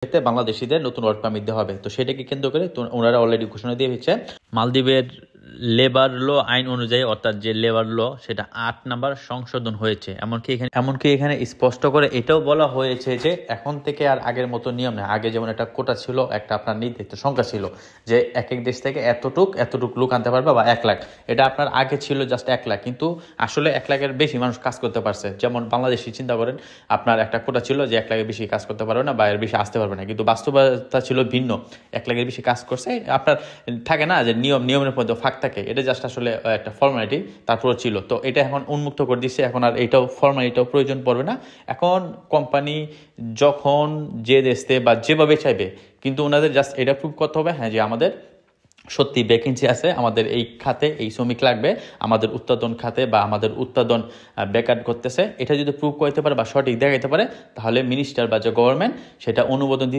এতে বাংলাদেশিদের নতুন ওয়ার্ক পারমিট দেওয়া হবে। তো সেটাকে কেন্দ্র করে ওনারা অলরেডি ঘোষণা দিয়ে হচ্ছে মালদ্বীপের লেবার ল আইন অনুযায়ী, অর্থাৎ যে লেবার ল সেটা 8 নাম্বার সংশোধন হয়েছে। এমনকি এখানে স্পষ্ট করে এটাও বলা হয়েছে যে এখন থেকে আর আগের মতো নিয়ম নেই। আগে যেমন একটা কোটা ছিল, একটা আপনার নির্ধারিত সংখ্যা ছিল যে এক এক দেশ থেকে এতটুক লোক আনতে পারবে বা 1 লাখ, এটা আপনার আগে ছিল জাস্ট 1 লাখ, কিন্তু আসলে 1 লাখের বেশি মানুষ কাজ করতে পারছে। যেমন বাংলাদেশি চিন্তা করেন, আপনার একটা কোটা ছিল যে 1 লাখের বেশি কাজ করতে পারবে না বা এর বেশি আসতে পারবে না, কিন্তু বাস্তবতা ছিল ভিন্ন। 1 লাখের বেশি কাজ করছে, আপনার থাকে না যে নিয়মের মধ্যে ফাঁক থাকে, এটা জাস্ট আসলে একটা ফর্মালিটি তারপর ছিল। তো এটা এখন উন্মুক্ত করে দিচ্ছে, এখন আর এটাও ফর্মালিটিও প্রয়োজন পড়বে না। এখন কোম্পানি যখন যে দেশে বা যেভাবে চাইবে, কিন্তু ওনাদের জাস্ট এটা প্রুভ করতে হবে হ্যাঁ যে আমাদের সত্যি ভ্যাকেন্সি আছে, আমাদের এই খাতে এই শ্রমিক লাগবে, আমাদের উৎপাদন খাতে বা আমাদের উৎপাদন ব্যাকআপ করতেছে, এটা যদি প্রুভ করতে পারে বা সঠিক দেখাইতে পারে, তাহলে মিনিস্টার বা যে গভর্নমেন্ট সেটা অনুমোদন দিতে